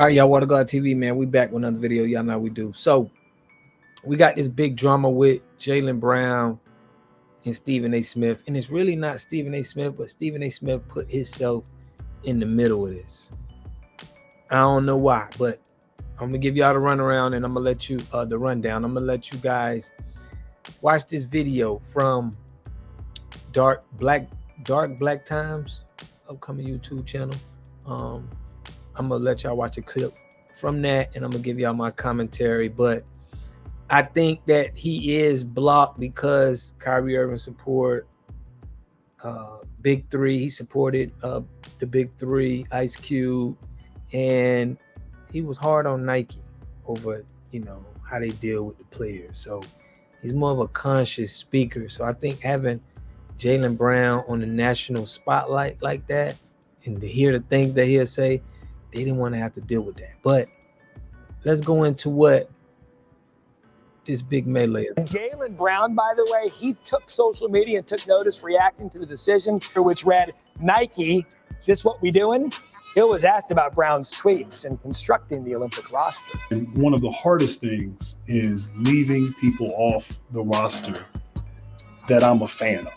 All right, y'all, Water God TV, man. We back with another video. Y'all know how we do. So we got this big drama with Jaylen Brown and Stephen A. Smith. And it's really not Stephen A. Smith, but Stephen A. Smith put himself in the middle of this. I don't know why, but I'm gonna give y'all the runaround and I'm gonna let you the rundown. I'm gonna let you guys watch this video from Dark Black Times, upcoming YouTube channel. I'm gonna let y'all watch a clip from that and I'm gonna give y'all my commentary. But I think that he is blocked because Kyrie Irving support Big Three. He supported the Big Three, Ice Cube, and he was hard on Nike over, you know, how they deal with the players. So he's more of a conscious speaker. So I think having Jaylen Brown on the national spotlight like that, and to hear the things that he'll say, they didn't want to have to deal with that. But let's go into what this big melee is. Jaylen Brown, by the way, he took social media and took notice, reacting to the decision, which read, Nike, this what we doing? Hill was asked about Brown's tweets and constructing the Olympic roster. And one of the hardest things is leaving people off the roster that I'm a fan of.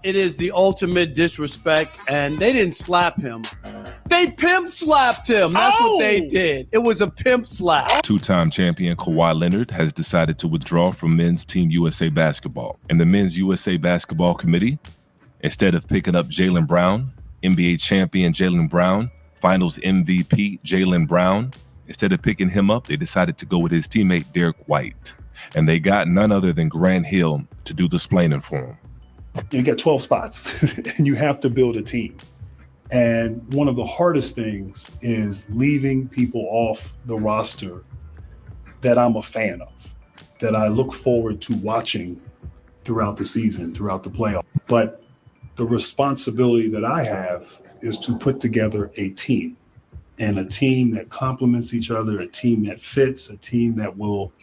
It is the ultimate disrespect, and they didn't slap him. They pimp slapped him. That's what they did. It was a pimp slap. Two-time champion Kawhi Leonard has decided to withdraw from men's Team USA basketball. And the Men's USA Basketball Committee, instead of picking up Jaylen Brown, NBA champion Jaylen Brown, Finals MVP Jaylen Brown, instead of picking him up, they decided to go with his teammate Derek White. And they got none other than Grant Hill to do the splaining for him. You got 12 spots and you have to build a team. And one of the hardest things is leaving people off the roster that I'm a fan of, that I look forward to watching throughout the season, throughout the playoff. But the responsibility that I have is to put together a team, and a team that complements each other, a team that fits, a team that will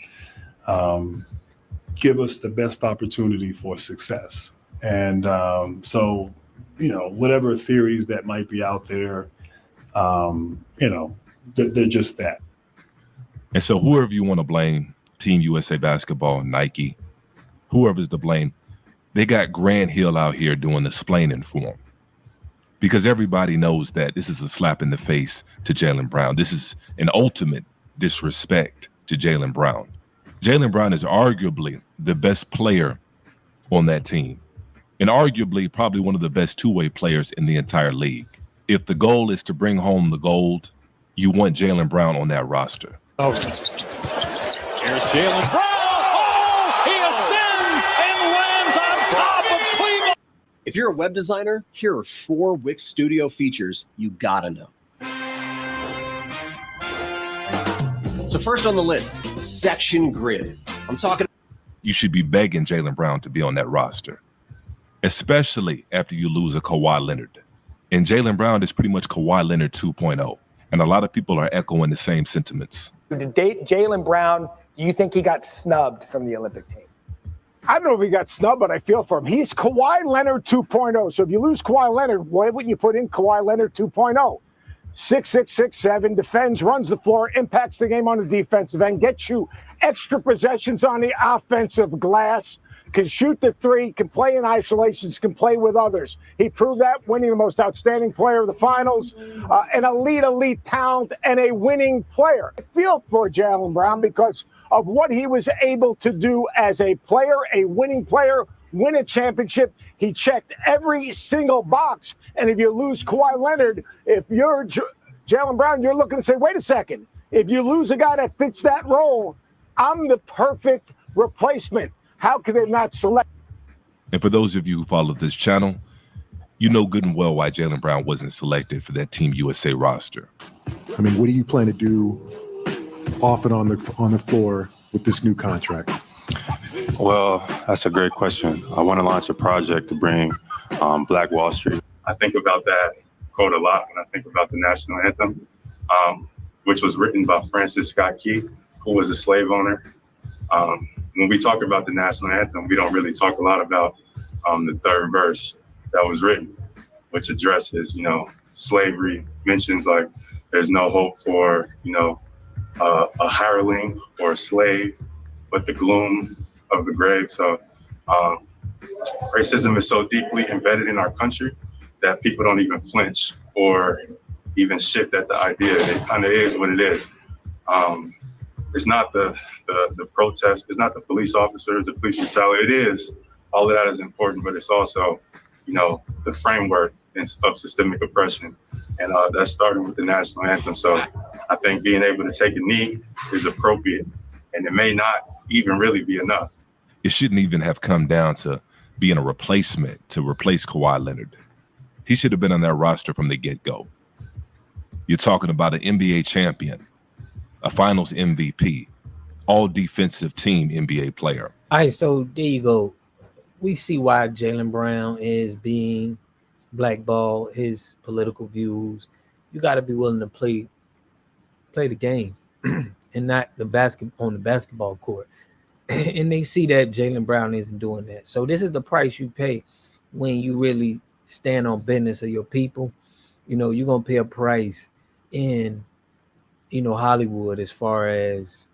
give us the best opportunity for success. And so, you know, whatever theories that might be out there, you know, they're just that. And so whoever you want to blame, Team USA Basketball, Nike, whoever's to blame, they got Grant Hill out here doing the splaining for them. Because everybody knows that this is a slap in the face to Jaylen Brown. This is an ultimate disrespect to Jaylen Brown. Jaylen Brown is arguably the best player on that team, and arguably probably one of the best two-way players in the entire league. If the goal is to bring home the gold, you want Jaylen Brown on that roster. Here's Jaylen Brown. Oh, he ascends and lands on top of Cleveland. If you're a web designer, here are 4 Wix Studio features you gotta know. So first on the list, section grid. I'm talking. You should be begging Jaylen Brown to be on that roster, especially after you lose a Kawhi Leonard. And Jaylen Brown is pretty much Kawhi Leonard 2.0. And a lot of people are echoing the same sentiments. To date Jaylen Brown, do you think he got snubbed from the Olympic team? I don't know if he got snubbed, but I feel for him. He's Kawhi Leonard 2.0. So if you lose Kawhi Leonard, why wouldn't you put in Kawhi Leonard 2.0? 6'6", 6'7", defends, runs the floor, impacts the game on the defensive end, gets you extra possessions on the offensive glass, can shoot the three, can play in isolations, can play with others. He proved that, winning the most outstanding player of the finals, an elite pound, and a winning player. I feel for Jaylen Brown because of what he was able to do as a player, a winning player, win a championship. He checked every single box. And if you lose Kawhi Leonard, if you're Jaylen Brown, you're looking to say, wait a second, if you lose a guy that fits that role, I'm the perfect replacement. How could they not select? And for those of you who follow this channel, you know good and well why Jaylen Brown wasn't selected for that Team USA roster. I mean, what do you plan to do off and on the floor with this new contract? Well, that's a great question. I want to launch a project to bring Black Wall Street. I think about that quote a lot when I think about the national anthem, which was written by Francis Scott Key, who was a slave owner. When we talk about the national anthem, we don't really talk a lot about the third verse that was written, which addresses, you know, slavery, mentions like There's no hope for, a hireling or a slave, but the gloom of the grave. So racism is so deeply embedded in our country that people don't even flinch or even shift at the idea. It kind of is what it is. It's not the protest. It's not the police officers, the police brutality. It is. All of that is important, but it's also, the framework of systemic oppression. And that's starting with the national anthem. So I think being able to take a knee is appropriate, and it may not even really be enough. It shouldn't even have come down to being a replacement to replace Kawhi Leonard. He should have been on that roster from the get-go. You're talking about an NBA champion, a finals MVP, all defensive team NBA player. All right, so there you go. We see why Jaylen Brown is being blackballed, his political views. You got to be willing to play the game and not on the basketball court. And they see that Jaylen Brown isn't doing that. So this is the price you pay when you really stand on business of your people. You're going to pay a price in, Hollywood as far as,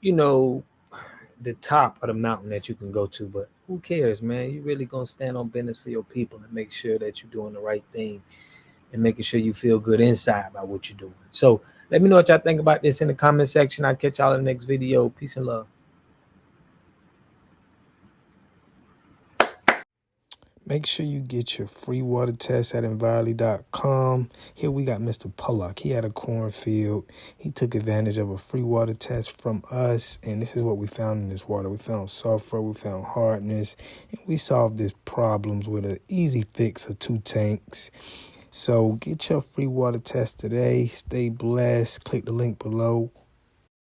the top of the mountain that you can go to. But who cares, man? You really going to stand on business for your people and make sure that you're doing the right thing and making sure you feel good inside about what you're doing. So let me know what y'all think about this in the comment section. I'll catch y'all in the next video. Peace and love. Make sure you get your free water test at Envirely.com. Here we got Mr. Pollock. He had a cornfield. He took advantage of a free water test from us, and this is what we found in this water. We found sulfur, we found hardness, and we solved these problems with an easy fix of 2 tanks. So get your free water test today. Stay blessed. Click the link below.